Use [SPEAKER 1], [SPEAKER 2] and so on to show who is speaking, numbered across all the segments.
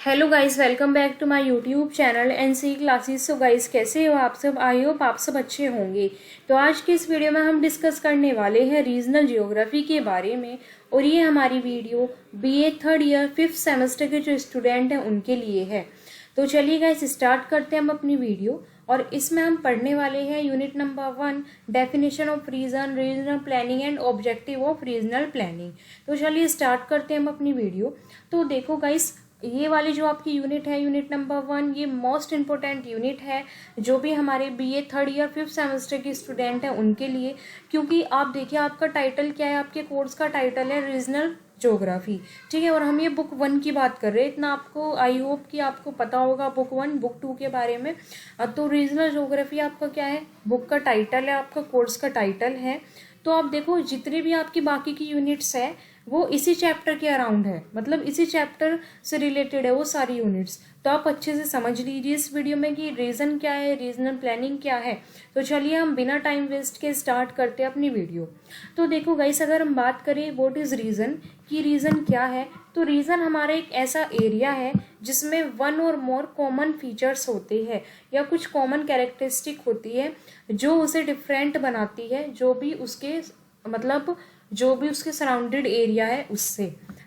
[SPEAKER 1] Hello guys, welcome back to my YouTube channel NC classes. So guys, कैसे हो आप सब? आई होप आप सब अच्छे होंगे। तो आज के इस वीडियो में हम डिस्कस करने वाले हैं रीजनल ज्योग्राफी के बारे में। और ये हमारी video BA third year 5th semester के जो स्टूडेंट हैं उनके लिए है। तो चलिए गाइस, स्टार्ट करते हैं हम अपनी वीडियो। और इसमें हम पढ़ने वाले हैं unit number 1, definition of region, regional planning and objective of regional planning. तो चलिए स्टार्ट करते हैं हम अपनी वीडियो। तो देखो गाइस, ये वाली जो आपकी यूनिट है, यूनिट नंबर 1, ये मोस्ट इंपॉर्टेंट यूनिट है जो भी हमारे BA third year 5th semester के स्टूडेंट हैं उनके लिए। क्योंकि आप देखिए, आपका टाइटल क्या है, आपके कोर्स का टाइटल है रीजनल ज्योग्राफी, ठीक है। और हम ये बुक 1 की बात कर रहे हैं। इतना आपको आई होप कि आपको पता होगा बुक 1 बुक 2 के बारे में। तो रीजनल ज्योग्राफी आपका क्या है, बुक का टाइटल है, आपका कोर्स का टाइटल है। तो आप देखो, जितनी भी आपकी बाकी की यूनिट्स है वो इसी चैप्टर के अराउंड है, मतलब इसी चैप्टर से रिलेटेड है वो सारी यूनिट्स। तो आप अच्छे से समझ लीजिए इस वीडियो में कि रीजन क्या है, रीजनल प्लानिंग क्या है। तो चलिए हम बिना टाइम वेस्ट के स्टार्ट करते हैं अपनी वीडियो। तो देखो गाइस, अगर हम बात करें व्हाट इज रीजन, कि रीजन क्या है, तो रीजन हमारा एक ऐसा एरिया है जिसमें वन और मोर कॉमन फीचर्स होते हैं या कुछ कॉमन कैरेक्टरिस्टिक होती है जो उसे डिफरेंट बनाती है, जो भी उसके मतलब जो भी उसके सराउंडेड एरिया है उससे।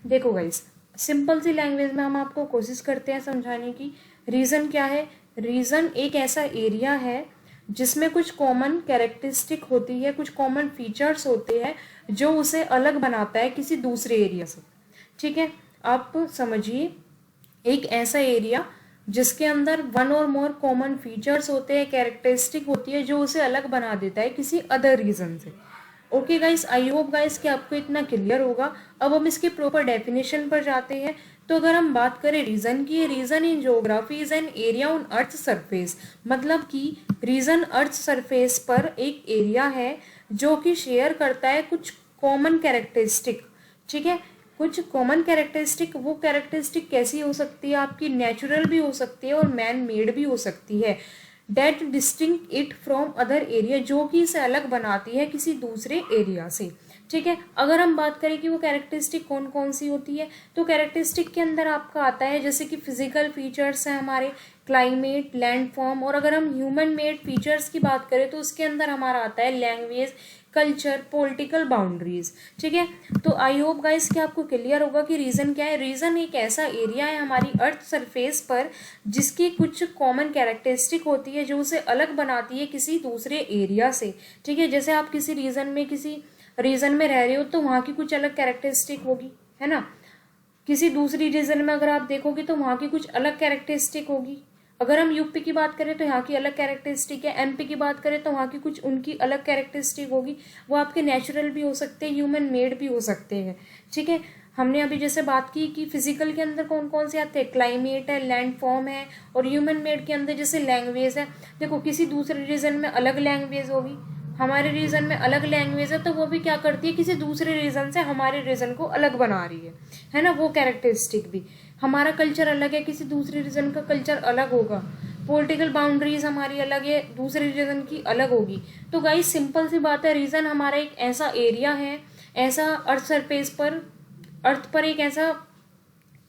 [SPEAKER 1] देखो गाइस, सिंपल सी लैंग्वेज में हम आपको कोशिश करते हैं समझाने की। रीजन क्या है? रीजन एक ऐसा एरिया है जिसमें कुछ कॉमन कैरेक्टरिस्टिक होती है, कुछ कॉमन फीचर्स होते हैं जो उसे अलग बनाता है किसी दूसरे एरिया से, ठीक है। आप समझिए, एक ऐसा एरिया जिसके अंदर वन और मोर कॉमन फीचर्स होते हैं, कैरेक्टरिस्टिक होती है जो उसे अलग बना देता है किसी अदर रीजन से। Okay guys, I hope guys कि आपको इतना क्लियर होगा। अब हम इसके प्रॉपर डेफिनेशन पर जाते हैं। तो अगर हम बात करें रीजन की, region in geography is an area on earth surface, मतलब कि रीजन अर्थ सरफेस पर एक एरिया है जो कि शेयर करता है कुछ कॉमन कैरेक्टरिस्टिक, ठीक है। कुछ कॉमन कैरेक्टरिस्टिक, वो कैरेक्टरिस्टिक कैसी हो सकती है आपकी, नेचुरल भी हो सकती है और मैन मेड भी हो सकती है। That distinct it from other area, जो कि इसे अलग बनाती है किसी दूसरे एरिया से, ठीक है। अगर हम बात करें कि वो कैरेक्टरिस्टिक कौन कौन सी होती है, तो कैरेक्टरिस्टिक के अंदर आपका आता है जैसे कि फिजिकल फीचर्स हैं हमारे, क्लाइमेट, लैंडफॉर्म। और अगर हम ह्यूमन मेड फीचर्स की बात करें तो उसके अंदर हमारा आता है लैंग्वेज, कल्चर, पॉलिटिकल बाउंड्रीज, ठीक है। तो आई होप गाइस कि आपको क्लियर होगा कि रीजन क्या है। रीजन एक ऐसा एरिया है हमारी अर्थ सरफेस पर जिसकी कुछ कॉमन कैरेक्टरिस्टिक होती है जो उसे अलग बनाती है किसी दूसरे एरिया से, ठीक है। जैसे आप किसी रीजन में रह रहे हो तो वहाँ की कुछ अलग कैरेक्टरिस्टिक होगी, है ना। किसी दूसरी रीजन में अगर आप देखोगे तो वहाँ की कुछ अलग कैरेक्टरिस्टिक होगी। अगर हम यूपी की बात करें तो यहाँ की अलग कैरेक्टरिस्टिक है, एमपी की बात करें तो वहाँ की कुछ उनकी अलग कैरेक्टरिस्टिक होगी। वो आपके नेचुरल भी हो सकते हैं, ह्यूमन मेड भी हो सकते हैं, ठीक है। हमने अभी जैसे बात की कि फिजिकल के अंदर कौन कौन से आते हैं, क्लाइमेट है, लैंडफॉर्म है, और ह्यूमन मेड के अंदर जैसे लैंग्वेज है। देखो, किसी दूसरे रीजन में अलग लैंग्वेज होगी, हमारे रीजन में अलग लैंग्वेज है, तो वो भी क्या करती है, किसी दूसरे रीजन से हमारे रीजन को अलग बना रही है ना। वो कैरेक्टरिस्टिक भी, हमारा कल्चर अलग है, किसी दूसरे रीजन का कल्चर अलग होगा। पॉलिटिकल बाउंड्रीज हमारी अलग है, दूसरे रीजन की अलग होगी। तो गाइस, सिंपल सी बात है, रीजन हमारा एक ऐसा एरिया है, ऐसा अर्थ सरफेस पर, अर्थ पर एक ऐसा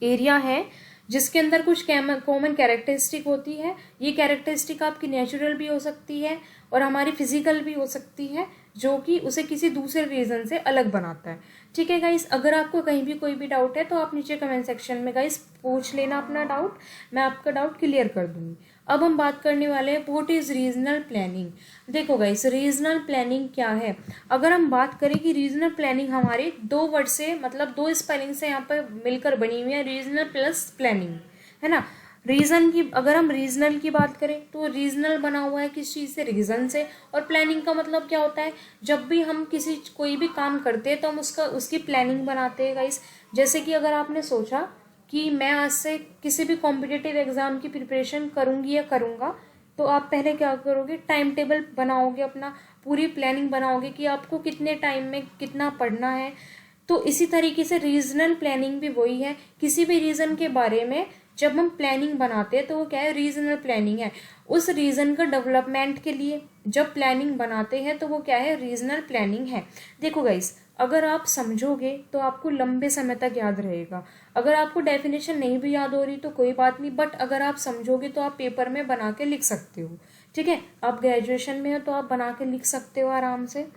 [SPEAKER 1] एरिया है जिसके अंदर कुछ कॉमन कैरेक्टरिस्टिक होती है। ये कैरेक्टरिस्टिक आपकी नेचुरल भी हो सकती है और हमारी फिजिकल भी हो सकती है, जो कि उसे किसी दूसरे रीजन से अलग बनाता है, ठीक है गाइस। अगर आपको कहीं भी कोई भी डाउट है तो आप नीचे कमेंट सेक्शन में गाइस पूछ लेना अपना डाउट, मैं आपका डाउट क्लियर कर दूंगी। अब हम बात करने वाले हैं व्हाट इज रीजनल प्लानिंग। देखो गाइस, रीजनल प्लानिंग क्या है। अगर हम बात करें कि रीजनल प्लानिंग हमारे दो वर्ड से, मतलब दो स्पेलिंग से यहाँ पर मिलकर बनी हुई है, रीजनल प्लस प्लानिंग, है ना। रीजन की, अगर हम रीजनल की बात करें तो रीजनल बना हुआ है किस चीज़ से, रीजन से। और प्लानिंग का मतलब क्या होता है, जब भी हम कोई भी काम करते हैं तो हम उसकी प्लानिंग बनाते हैं गाइस। जैसे कि अगर आपने सोचा कि मैं आज से किसी भी कॉम्पिटिटिव एग्जाम की प्रिपरेशन करूंगी या करूंगा, तो आप पहले क्या करोगे, टाइम टेबल बनाओगे, अपना पूरी प्लानिंग बनाओगे कि आपको कितने टाइम में कितना पढ़ना है। तो इसी तरीके से रीजनल प्लानिंग भी वही है। किसी भी रीजन के बारे में जब हम प्लानिंग बनाते हैं तो वो क्या है, रीजनल प्लानिंग है। उस रीजन का डेवलपमेंट के लिए जब प्लानिंग बनाते हैं तो वो क्या है, रीजनल प्लानिंग है। देखो गाइस, अगर आप समझोगे तो आपको लंबे समय तक याद रहेगा। अगर आपको डेफिनेशन नहीं भी याद हो रही तो कोई बात नहीं, बट अगर आप समझोगे तो आप पेपर में बना के लिख सकते हो। ठीक है, आप ग्रेजुएशन में हो तो आप बना के लिख सकते हो आराम से।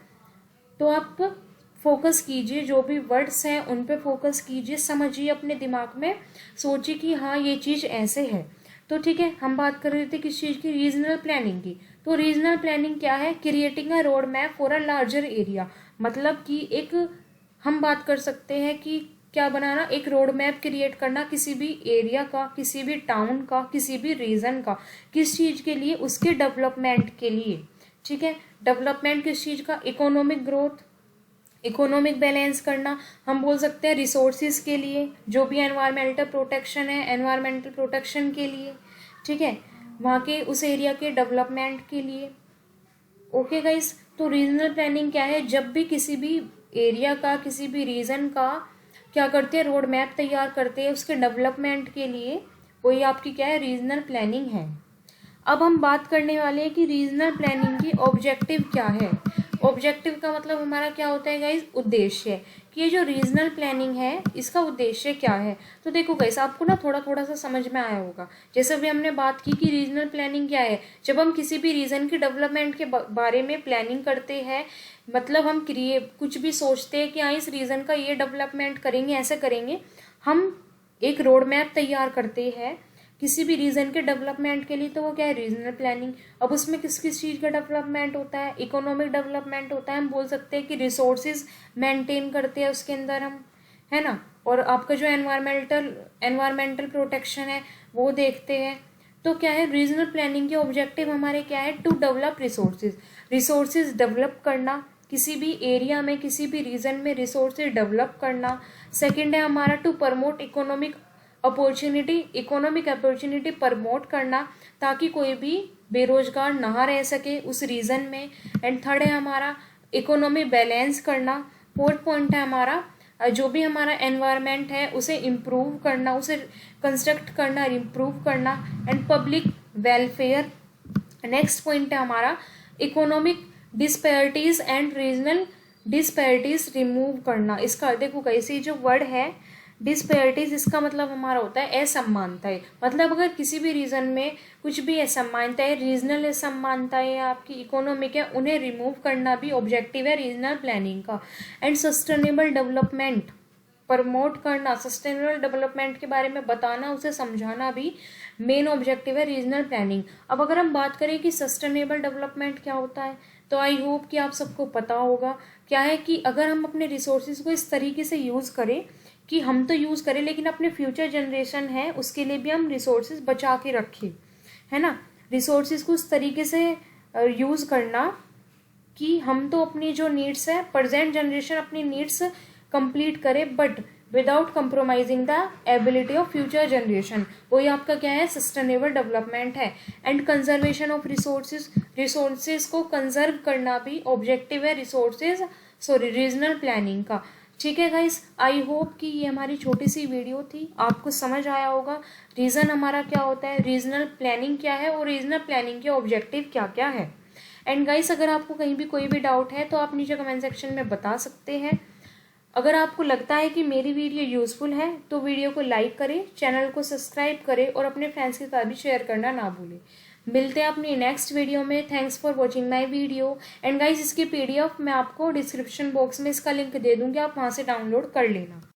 [SPEAKER 1] तो आप फोकस कीजिए, जो भी वर्ड्स हैं उन पे फोकस कीजिए, समझिए, अपने दिमाग में सोचिए कि हाँ ये चीज़ ऐसे है। तो ठीक है, हम बात कर रहे थे किस चीज़ की, रीजनल प्लानिंग की। तो रीजनल प्लानिंग क्या है? Creating a road map for a larger area. मतलब कि एक हम बात कर सकते हैं कि क्या बनाना, एक रोड मैप क्रिएट करना किसी भी एरिया का, किसी भी टाउन का, किसी भी रीजन का। किस चीज़ के लिए? उसके डेवलपमेंट के लिए। ठीक है, डेवलपमेंट किस चीज़ का? इकोनॉमिक ग्रोथ, इकोनॉमिक बैलेंस करना। हम बोल सकते हैं रिसोर्सिस के लिए, जो भी एनवायरमेंटल प्रोटेक्शन है एनवायरमेंटल प्रोटेक्शन के लिए। ठीक है, वहाँ के उस एरिया के डेवलपमेंट के लिए। ओके गाइस, तो रीजनल प्लानिंग क्या है? जब भी किसी भी एरिया का, किसी भी रीजन का क्या करते हैं, रोड मैप तैयार करते हैं उसके डेवलपमेंट के लिए, वही आपकी क्या है, रीजनल प्लानिंग है। अब हम बात करने वाले हैं कि रीजनल प्लानिंग की ऑब्जेक्टिव क्या है। ऑब्जेक्टिव का मतलब हमारा क्या होता है गाइस? उद्देश्य, कि ये जो रीजनल प्लानिंग है इसका उद्देश्य क्या है। तो देखो गाइस, आपको ना थोड़ा थोड़ा सा समझ में आया होगा। जैसे भी हमने बात की कि रीजनल प्लानिंग क्या है, जब हम किसी भी रीजन की डेवलपमेंट के बारे में प्लानिंग करते हैं, मतलब हम कुछ भी सोचते हैं कि हाँ इस रीजन का ये डेवलपमेंट करेंगे, ऐसे करेंगे, हम एक रोड मैप तैयार करते हैं किसी भी रीजन के डेवलपमेंट के लिए, तो वो क्या है, रीजनल प्लानिंग। अब उसमें किस किस चीज़ का डेवलपमेंट होता है? इकोनॉमिक डेवलपमेंट होता है। हम बोल सकते हैं कि रिसोर्सेज मेंटेन करते हैं उसके अंदर हम, है ना। और आपका जो एनवायरमेंटल प्रोटेक्शन है वो देखते हैं। तो क्या है, रीजनल प्लानिंग के ऑब्जेक्टिव हमारे क्या है? टू डेवलप रिसोर्सेज डेवलप करना, किसी भी एरिया में, किसी भी रीजन में रिसोर्सेज डेवलप करना। सेकेंड है हमारा to promote economic opportunity promote करना, ताकि कोई भी बेरोजगार ना रह सके उस रीजन में। एंड थर्ड है हमारा इकोनॉमी बैलेंस करना। फोर्थ पॉइंट है हमारा जो भी हमारा एनवायरनमेंट है उसे इम्प्रूव करना, उसे कंस्ट्रक्ट करना, इम्प्रूव करना। And public welfare. Next point है हमारा economic disparities and regional disparities remove करना। इसका देखो कैसे जो वर्ड है डिस्पैरिटीज, इसका मतलब हमारा होता है असमानताएं। मतलब अगर किसी भी रीजन में कुछ भी असमानताएं, रीजनल असमानताएं आपकी इकोनॉमिक है, उन्हें रिमूव करना भी ऑब्जेक्टिव है रीजनल प्लानिंग का। एंड सस्टेनेबल डेवलपमेंट प्रमोट करना, सस्टेनेबल डेवलपमेंट के बारे में बताना, उसे समझाना भी मेन ऑब्जेक्टिव है रीजनल प्लानिंग। अब अगर हम बात करें कि सस्टेनेबल डेवलपमेंट क्या होता है, तो आई होप कि आप सबको पता होगा। क्या है कि अगर हम अपने रिसोर्सेज को इस तरीके से यूज़ करें कि हम तो यूज़ करें लेकिन अपने फ्यूचर जनरेशन है उसके लिए भी हम रिसोर्सेज बचा के रखें, है ना। रिसोर्सेज को उस तरीके से यूज़ करना कि हम तो अपनी जो नीड्स है, प्रेजेंट जनरेशन अपनी नीड्स कंप्लीट करे, but without compromising the ability of future generation. वही आपका क्या है, सस्टेनेबल डेवलपमेंट है। एंड कंजर्वेशन ऑफ रिसोर्सेज को कंजर्व करना भी ऑब्जेक्टिव है रीजनल प्लानिंग का। ठीक है गाइस, आई होप कि ये हमारी छोटी सी वीडियो थी, आपको समझ आया होगा रीजन हमारा क्या होता है, रीजनल प्लानिंग क्या है और रीजनल प्लानिंग के ऑब्जेक्टिव क्या क्या है। एंड गाइस, अगर आपको कहीं भी कोई भी डाउट है तो आप नीचे कमेंट सेक्शन में बता सकते हैं। अगर आपको लगता है कि मेरी वीडियो यूज़फुल है तो वीडियो को लाइक करें, चैनल को सब्सक्राइब करें और अपने फ्रेंड्स के साथ भी शेयर करना ना भूलें। मिलते हैं अपनी नेक्स्ट वीडियो में। Thanks for watching my video. And guys, इसकी PDF मैं आपको डिस्क्रिप्शन बॉक्स में इसका लिंक दे दूँगी, आप वहाँ से डाउनलोड कर लेना।